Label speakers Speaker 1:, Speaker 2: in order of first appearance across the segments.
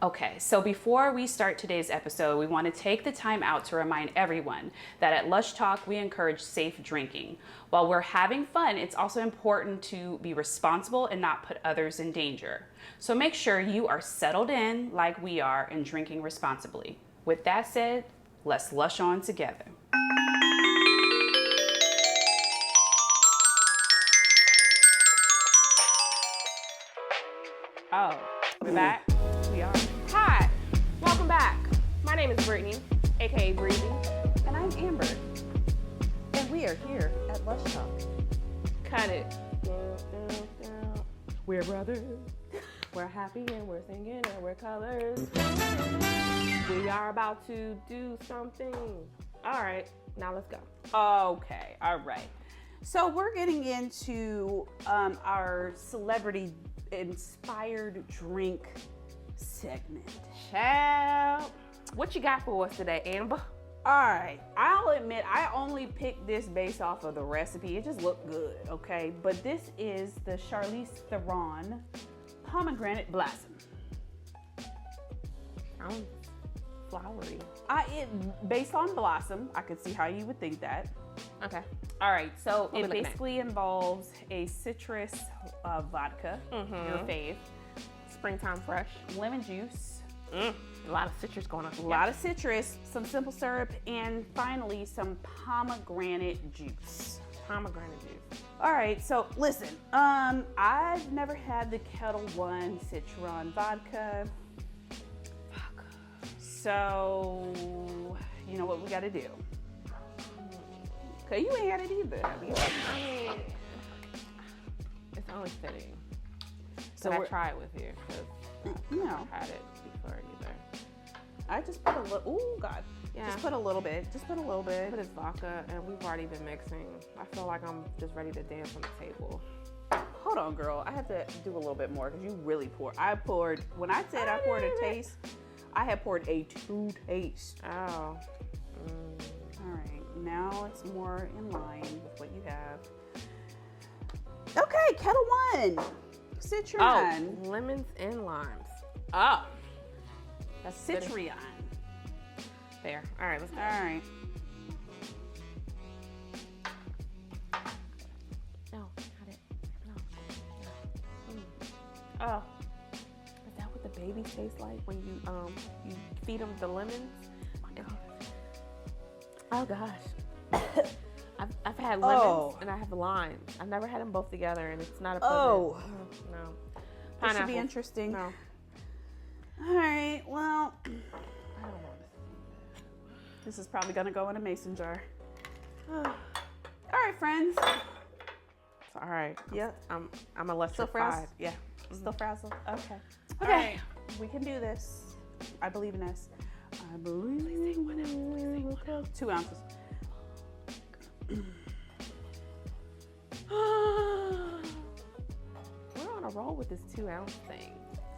Speaker 1: Okay, so before we start today's episode, we want to take the time out to remind everyone that at Lush Talk, we encourage safe drinking. While we're having fun, it's also important to be responsible and not put others in danger. So make sure you are settled in like we are and drinking responsibly. With that said, let's lush on together. Oh, we're back? We are.
Speaker 2: Hi, welcome back. My name is Brittany, aka Breezy.
Speaker 1: And I'm Amber. And we are here at Lush Talk.
Speaker 2: Cut it. We're brothers. We're happy and we're singing and we're colors. We are about to do something. All right, now let's go.
Speaker 1: Okay, all right. So we're getting into our celebrity inspired drink segment.
Speaker 2: Child, what you got for us today, Amber?
Speaker 1: All right, I'll admit I only picked this based off of the recipe. It just looked good, okay? But this is the Charlize Theron Pomegranate Blossom.
Speaker 2: Sounds flowery.
Speaker 1: Based on Blossom, I could see how you would think that.
Speaker 2: Okay.
Speaker 1: All right, so
Speaker 2: What
Speaker 1: it
Speaker 2: we looking at?
Speaker 1: basically involves a citrus vodka, your fave,
Speaker 2: Springtime fresh.
Speaker 1: lemon juice,
Speaker 2: A lot of citrus going on.
Speaker 1: a lot of citrus, some simple syrup, and finally some pomegranate juice.
Speaker 2: Pomegranate juice.
Speaker 1: All right, so listen, I've never had the Kettle One Citron vodka. So, you know what we gotta do. Okay, you ain't had it either, have you?
Speaker 2: I mean, it's only fitting.
Speaker 1: So
Speaker 2: So I
Speaker 1: we're-
Speaker 2: try it with you because
Speaker 1: You know,
Speaker 2: I've had it before either.
Speaker 1: I just put a little, oh God.
Speaker 2: Yeah.
Speaker 1: Just put a little bit,
Speaker 2: But it's vodka and we've already been mixing. I feel like I'm just ready to dance on the table.
Speaker 1: Hold on, girl. I have to do a little bit more because you really poured. When I said I poured a taste, I had poured a 2 taste.
Speaker 2: Oh.
Speaker 1: All right, now it's more in line with what you have. Okay, Kettle One Citron.
Speaker 2: Oh, lemons and limes. Oh. That's fitting.
Speaker 1: Citrion.
Speaker 2: There. All right, let's go.
Speaker 1: All right.
Speaker 2: No, not it. No. Oh. Is that what the babies taste like when you feed them the lemons? Oh gosh. I've had lemons and I have limes. I've never had them both together and it's not a pleasant.
Speaker 1: Oh.
Speaker 2: No.
Speaker 1: This should be
Speaker 2: Pineapple.
Speaker 1: interesting.
Speaker 2: No.
Speaker 1: All right, well,
Speaker 2: I don't want to see
Speaker 1: this is probably gonna go in a mason jar. All right, friends.
Speaker 2: It's all right.
Speaker 1: Yep.
Speaker 2: I'm
Speaker 1: Still
Speaker 2: electrified.
Speaker 1: frazzled?
Speaker 2: Yeah.
Speaker 1: Still frazzled? Okay.
Speaker 2: All
Speaker 1: Okay.
Speaker 2: right.
Speaker 1: We can do this. I believe in us. I believe.
Speaker 2: Please say 1 ounce. Please say 1 ounce.
Speaker 1: 2 ounces.
Speaker 2: We're on a roll with this 2 ounce thing.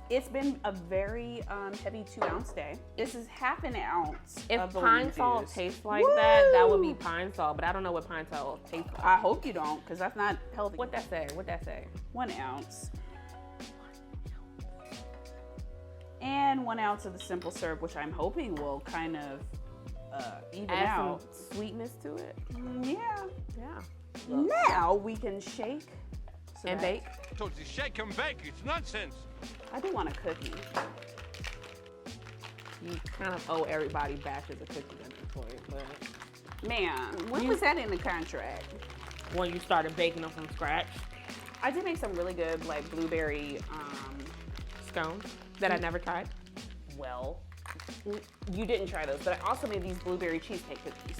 Speaker 1: It's been a very heavy 2 ounce day. This is half an ounce.
Speaker 2: If
Speaker 1: of the
Speaker 2: pine
Speaker 1: lemon
Speaker 2: salt
Speaker 1: juice.
Speaker 2: tastes like that would be
Speaker 1: Woo!
Speaker 2: pine salt, but I don't know what pine salt tastes like.
Speaker 1: I hope you don't, because that's not healthy.
Speaker 2: What that say? What that say?
Speaker 1: 1 ounce. And 1 ounce of the simple syrup, which I'm hoping will kind of even
Speaker 2: Add
Speaker 1: out.
Speaker 2: some sweetness to it.
Speaker 1: Yeah.
Speaker 2: Yeah.
Speaker 1: Now we can shake. so
Speaker 2: And
Speaker 1: that-
Speaker 2: bake.
Speaker 3: Told you shake and bake, it's nonsense.
Speaker 1: I do want a cookie.
Speaker 2: You kind of owe everybody batches of cookies at this point, but
Speaker 1: Man, when was that in the contract?
Speaker 2: when you started baking them from scratch,
Speaker 1: I did make some really good like blueberry.
Speaker 2: scones that I never tried.
Speaker 1: Well, you didn't try those, but I also made these blueberry cheesecake cookies.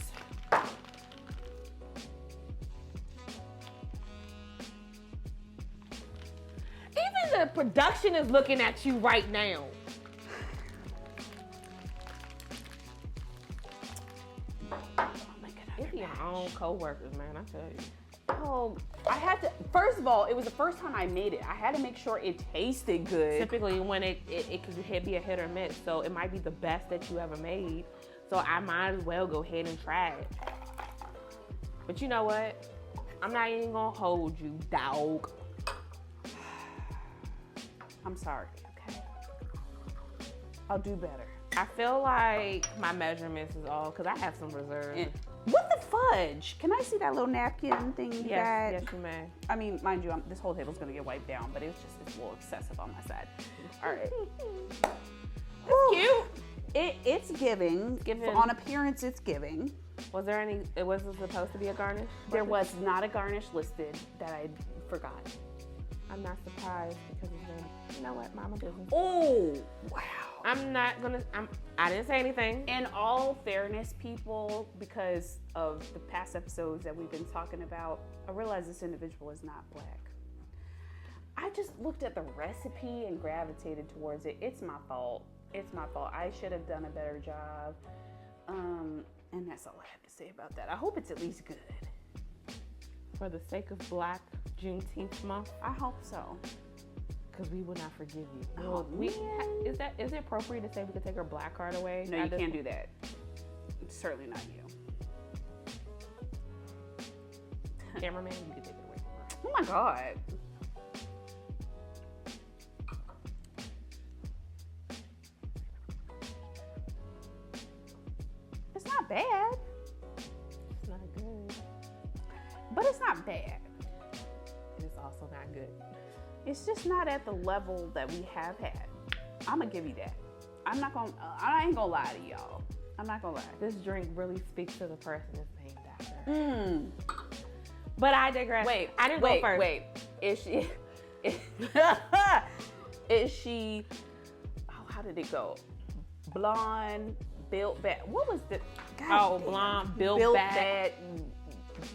Speaker 2: Even the production is looking at you right now. It's your own co-workers, man, I tell you.
Speaker 1: Oh, I had to. First of all, it was the first time I made it. I had to make sure it tasted good.
Speaker 2: Typically, when it could be a hit or miss, so it might be the best that you ever made. So I might as well go ahead and try it. But you know what? I'm not even gonna hold you, dog.
Speaker 1: I'm sorry. Okay. I'll do better.
Speaker 2: I feel like my measurements is all, because I have some reserves.
Speaker 1: And what the fudge? Can I see that little napkin thing you got?
Speaker 2: Yes, you may.
Speaker 1: I mean, mind you, this whole table's gonna get wiped down, but it's a little excessive on my side. All right.
Speaker 2: It's cute.
Speaker 1: It's giving.
Speaker 2: Giving.
Speaker 1: On appearance, it's giving.
Speaker 2: Was there any, was it supposed to be a garnish?
Speaker 1: There was not a garnish listed that I forgot.
Speaker 2: I'm not surprised because it's been, you know what, mama business.
Speaker 1: Oh, wow.
Speaker 2: I didn't say anything.
Speaker 1: In all fairness, people, because of the past episodes that we've been talking about, I realize this individual is not black. I just looked at the recipe and gravitated towards it. It's my fault. It's my fault. I should have done a better job. And that's all I have to say about that. I hope it's at least good.
Speaker 2: For the sake of Black Juneteenth month,
Speaker 1: I hope so.
Speaker 2: because we will not forgive you.
Speaker 1: Oh,
Speaker 2: Is it appropriate to say we could take her black card away?
Speaker 1: No, you can't do that. Certainly not you.
Speaker 2: Cameraman, you can take it away from her.
Speaker 1: Oh my God. It's not bad,
Speaker 2: It's not good.
Speaker 1: but it's not bad.
Speaker 2: It is also not good.
Speaker 1: It's just not at the level that we have had. I'm gonna give you that. I ain't gonna lie to y'all. I'm not gonna lie.
Speaker 2: This drink really speaks to the person it's named after.
Speaker 1: But
Speaker 2: I digress.
Speaker 1: Wait,
Speaker 2: I didn't go first.
Speaker 1: Wait, is she, how did it go? Blonde, built bad. What was the,
Speaker 2: Blonde, built
Speaker 1: bad,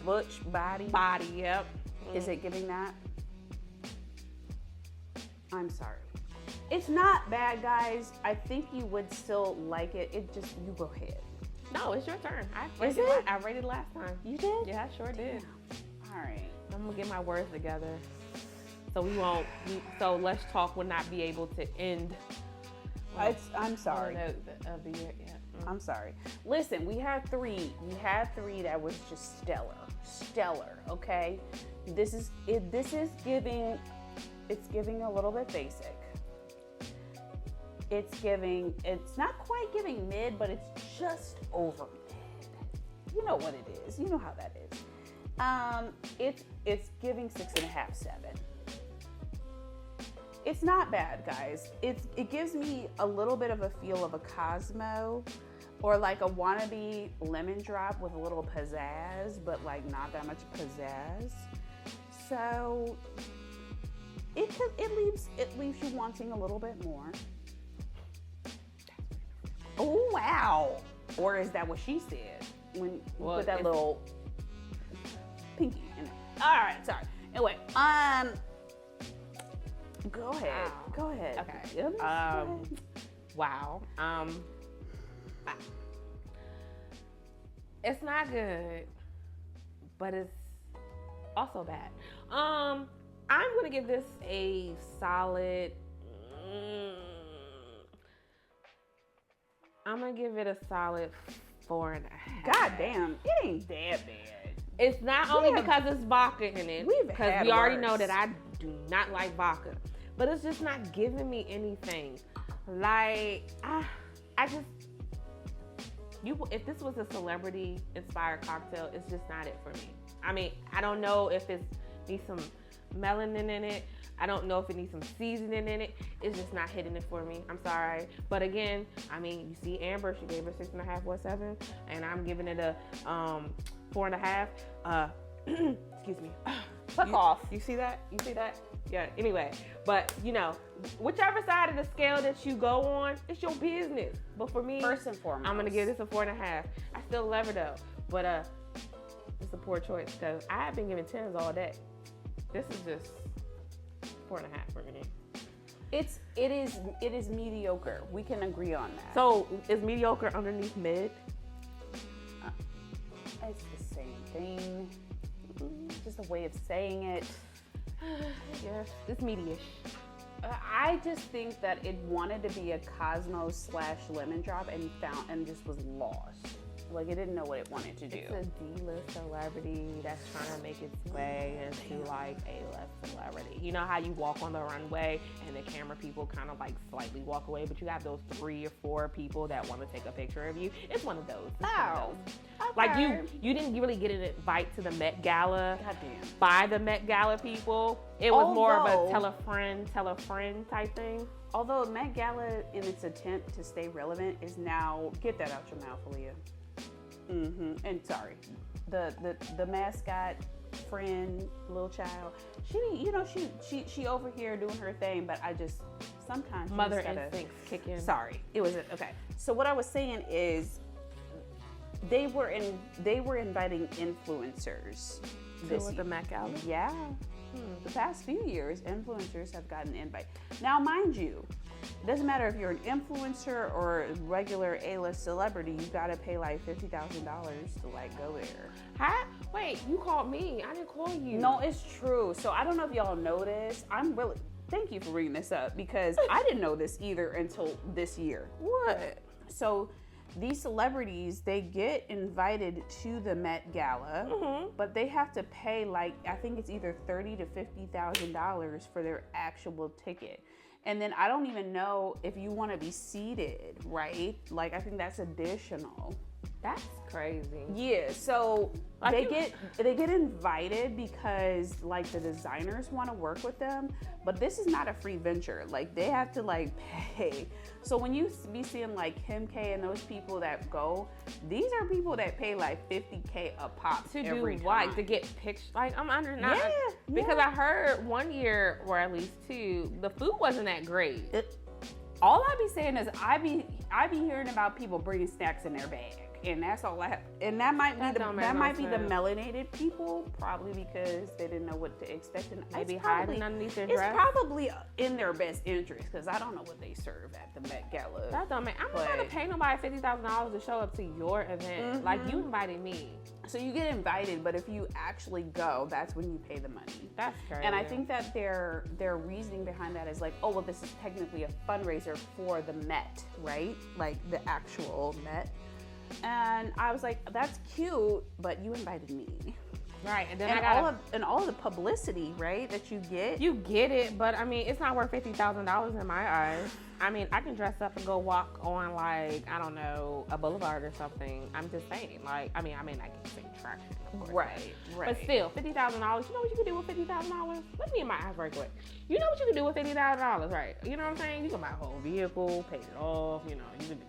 Speaker 1: butch body.
Speaker 2: Body, yep.
Speaker 1: Is it giving that? I'm sorry. It's not bad, guys. I think you would still like it. You go ahead.
Speaker 2: No, it's your turn. I rated last time.
Speaker 1: You did?
Speaker 2: Yeah, I sure did.
Speaker 1: All right.
Speaker 2: I'm gonna get my words together. So so Let's Talk would not be able to end.
Speaker 1: I'm sorry.
Speaker 2: Of the year, yeah.
Speaker 1: I'm sorry. Listen, we had three. That was just stellar. Okay, this is giving. It's giving a little bit basic. It's not quite giving mid, but it's just over mid. You know what it is. You know how that is. It's giving 6.5, 7. It's not bad, guys. It gives me a little bit of a feel of a Cosmo or like a wannabe lemon drop with a little pizzazz, but like not that much pizzazz. So it leaves you wanting a little bit more. Oh wow! Or is that what she said when you put that little pinky in it? All right, sorry. Anyway, go ahead.
Speaker 2: Wow.
Speaker 1: Go ahead.
Speaker 2: Okay.
Speaker 1: Wow.
Speaker 2: It's not good, but it's also bad. I'm gonna give this a solid. I'm gonna give it a solid 4.5.
Speaker 1: God damn, it ain't that bad.
Speaker 2: It's not only because it's vodka in it, because we already know that I do not like vodka, but it's just not giving me anything. Like if this was a celebrity-inspired cocktail, it's just not it for me. I mean, I don't know if it needs some melanin in it. I don't know if it needs some seasoning in it. It's just not hitting it for me. I'm sorry. But again, I mean, you see Amber, she gave her 6.5, 7, and I'm giving it a 4.5. Excuse me.
Speaker 1: Fuck off.
Speaker 2: You see that? You see that? Yeah, anyway. But, whichever side of the scale that you go on, it's your business. But for me,
Speaker 1: First and foremost,
Speaker 2: I'm going to give this a 4.5. I still love her though. But it's a poor choice because I have been giving 10s all day. This is just 4.5 for me.
Speaker 1: It is mediocre. We can agree on that.
Speaker 2: So is mediocre underneath mid?
Speaker 1: It's the same thing. Just a way of saying it.
Speaker 2: Yes, it's mediish.
Speaker 1: I just think that it wanted to be a Cosmo / lemon drop and just was lost. Like, it didn't know what it wanted to do.
Speaker 2: It's a D-list celebrity that's trying to make its way into like A-list celebrity. You know how you walk on the runway and the camera people kind of like slightly walk away, but you have those 3 or 4 people that want to take a picture of you. It's one of those. It's one of those.
Speaker 1: Okay.
Speaker 2: Like you didn't really get an invite to the Met Gala
Speaker 1: Goddamn.
Speaker 2: by the Met Gala people. It was more of a
Speaker 1: Although-
Speaker 2: tell a friend type thing.
Speaker 1: Although Met Gala, in its attempt to stay relevant, is now, get that out your mouth, Aaliyah. And sorry, the mascot friend, little child, she over here doing her thing, but I just sometimes you
Speaker 2: Mother
Speaker 1: just gotta,
Speaker 2: instincts kick in.
Speaker 1: Sorry, it was okay. So what I was saying is, they were inviting influencers this
Speaker 2: To the
Speaker 1: year.
Speaker 2: Met Gala.
Speaker 1: Yeah. The past few years, influencers have gotten an invite. Now, mind you, it doesn't matter if you're an influencer or a regular A-list celebrity, you gotta pay like $50,000 to like go there.
Speaker 2: Huh? Wait, you called me. I didn't call you.
Speaker 1: No, it's true. So I don't know if y'all know this. Thank you for bringing this up because I didn't know this either until this year.
Speaker 2: What?
Speaker 1: So these celebrities, they get invited to the Met Gala, but they have to pay like, I think it's either $30,000 to $50,000 for their actual ticket. And then I don't even know if you want to be seated, right? Like, I think that's additional.
Speaker 2: That's crazy.
Speaker 1: Yeah, so
Speaker 2: Like
Speaker 1: they get invited because like the designers want to work with them, but this is not a free venture. Like, they have to like pay. So when you be seeing like Kim K and those people that go, these are people that pay like $50K a pop
Speaker 2: To
Speaker 1: every
Speaker 2: do
Speaker 1: time.
Speaker 2: what? To get pictures? Like, I'm under not
Speaker 1: Yeah,
Speaker 2: because
Speaker 1: yeah.
Speaker 2: I heard one year, or at least 2, the food wasn't that great.
Speaker 1: All I be saying is I be hearing about people bringing snacks in their bag. And that's all I have. And that might be the melanated people, probably because they didn't know what to expect. And
Speaker 2: Maybe
Speaker 1: it's probably,
Speaker 2: hiding underneath their
Speaker 1: it's
Speaker 2: dress.
Speaker 1: probably in their best interest because I don't know what they serve at the Met Gala.
Speaker 2: That don't make. I'm not gonna pay nobody $50,000 to show up to your event. Like, you invited me.
Speaker 1: So you get invited, but if you actually go, that's when you pay the money.
Speaker 2: That's crazy.
Speaker 1: And I think that their reasoning behind that is like, oh, well, this is technically a fundraiser for the Met, right? Like the actual Met. And I was like, that's cute, but you invited me.
Speaker 2: Right, and then
Speaker 1: And all of the publicity, right, that you get.
Speaker 2: You get it, but I mean, it's not worth $50,000 in my eyes. I mean, I can dress up and go walk on, like, I don't know, a boulevard or something. I'm just saying, like, I mean, I can say traction, of course.
Speaker 1: Right.
Speaker 2: But still, $50,000. You know what you can do with $50,000? Let me in my eyes right quick. You know what you can do with $50,000, right? You know what I'm saying? You can buy a whole vehicle, pay it off. You know, you can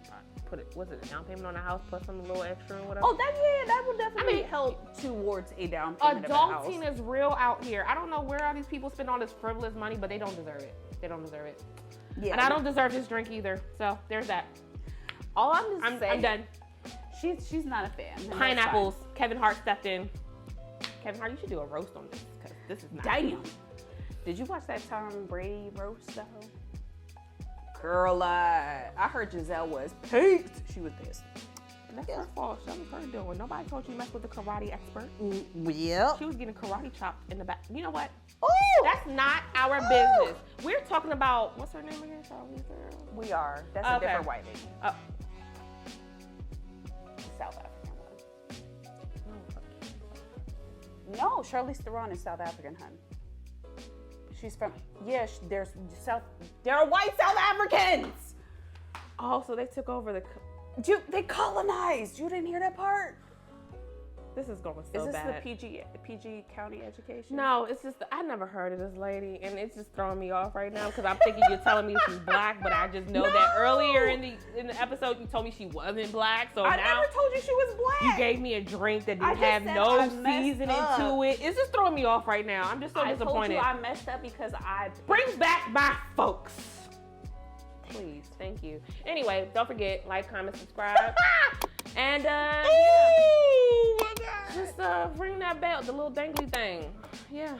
Speaker 2: put it. What's it? A down payment on the house plus some little extra and whatever.
Speaker 1: Oh, that would definitely help towards a down payment of a house.
Speaker 2: Adulting is real out here. I don't know where all these people spend all this frivolous money, but they don't deserve it. They don't deserve it.
Speaker 1: Yeah.
Speaker 2: And I don't deserve this drink either. So there's that.
Speaker 1: All I'm just saying.
Speaker 2: I'm done.
Speaker 1: She's not a fan. and that's
Speaker 2: Pineapples. Kevin Hart stepped in. Kevin Hart, you should do a roast on this because this is not.
Speaker 1: Damn. Did you watch that Tom Brady roast though? Girl, I heard Giselle was peaked. She was pissed.
Speaker 2: That's her fault. That was her doing. Nobody told you to mess with the karate expert.
Speaker 1: Well.
Speaker 2: She was getting karate chopped in the back. You know what?
Speaker 1: Ooh.
Speaker 2: That's not our business. We're talking about, what's her name again? Charlize Theron?
Speaker 1: We are. That's a different white lady.
Speaker 2: Oh.
Speaker 1: South African one. No, Charlize Theron is South African, hun. She's from, there are white South Africans.
Speaker 2: Oh, so they took over the...
Speaker 1: They colonized. You didn't hear that part?
Speaker 2: This is going so bad.
Speaker 1: Is this the PG county education?
Speaker 2: No, it's just, I never heard of this lady, and it's just throwing me off right now because I'm thinking you're telling me she's black, but I just know that earlier in the episode you told me she wasn't black, so
Speaker 1: I
Speaker 2: now
Speaker 1: never told you she was black.
Speaker 2: you gave me a drink that didn't
Speaker 1: I
Speaker 2: have
Speaker 1: just said
Speaker 2: no
Speaker 1: I messed
Speaker 2: seasoning
Speaker 1: up.
Speaker 2: to it. It's just throwing me off right now. I'm just so disappointed.
Speaker 1: I told you I messed up because I...
Speaker 2: Bring back my folks. Please, thank you. Anyway, don't forget, like, comment, subscribe. And
Speaker 1: Oh my God.
Speaker 2: just ring that bell, the little dangly thing. Yeah.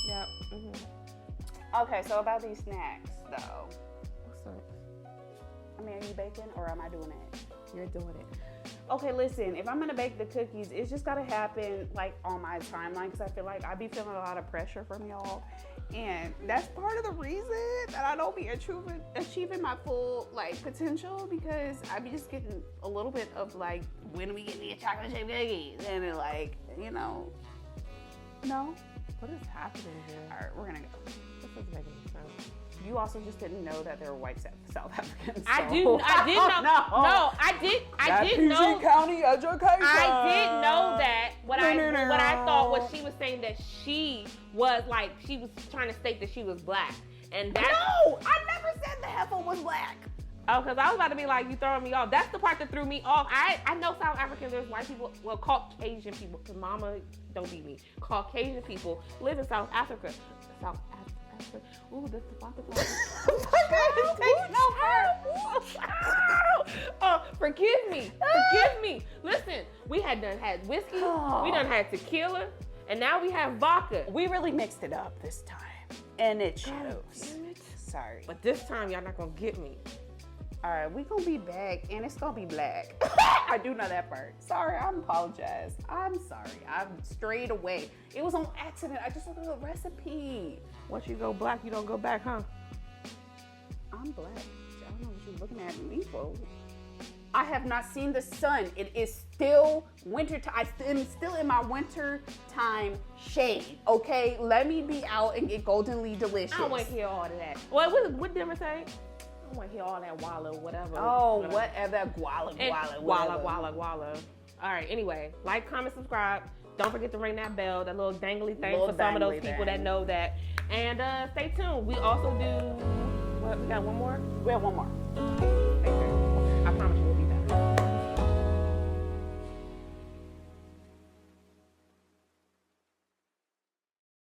Speaker 2: Yeah.
Speaker 1: Okay, so about these snacks, though.
Speaker 2: What's up?
Speaker 1: I mean, are you baking or am I doing it?
Speaker 2: You're doing it.
Speaker 1: Okay, listen, if I'm gonna bake the cookies, it's just gotta happen like on my timeline because I feel like I be feeling a lot of pressure from y'all.
Speaker 4: And that's part of the reason that I don't be achieving my full like potential, because I be just getting a little bit of like, when we get me a chocolate chip cookies, and it like, you know, no.
Speaker 2: What is happening here?
Speaker 4: All right, we're gonna go.
Speaker 2: This doesn't make any sense.
Speaker 4: You also just didn't know that there were white South Africans.
Speaker 2: I
Speaker 4: so-
Speaker 2: did know.
Speaker 4: No.
Speaker 2: I
Speaker 4: That
Speaker 2: did know.
Speaker 4: County education.
Speaker 2: I did know that. What I thought was
Speaker 4: No.
Speaker 2: she was saying that she was trying to state that she was black, and that.
Speaker 4: No, I never said the heifer was black.
Speaker 2: Oh, because I was about to be like, you throwing me off. That's the part that threw me off. I know South Africans, there's white people, well, Caucasian people, because mama, don't beat me. Caucasian people live in South Africa. South Africa. Ooh, that's the vodka. Oh, forgive me. Listen, we had whiskey, we done had tequila, and now we have vodka.
Speaker 4: We really mixed it up this time, and it shows.
Speaker 2: Damn it.
Speaker 4: Sorry.
Speaker 2: But this time, y'all not gonna get me.
Speaker 4: All right, we gonna be back, and it's gonna be black. I do know that part. Sorry, I apologize. I'm sorry. I'm strayed away. It was on accident. I just looked at the recipe.
Speaker 2: Once you go black, you don't go back, huh?
Speaker 4: I'm black. I don't know what you're looking at me for. I have not seen the sun. It is still winter time. I'm still in my winter time shade. Okay, let me be out and get goldenly delicious.
Speaker 2: I don't want to hear all of that. What Denver say? I don't want to hear all that walla, whatever.
Speaker 4: Oh, whatever. Guala.
Speaker 2: Walla. All right, anyway, like, comment, subscribe. Don't forget to ring that bell, that little dangly thing for some of those people that know that. And stay tuned. We also do, what, we got one more?
Speaker 4: We have one more.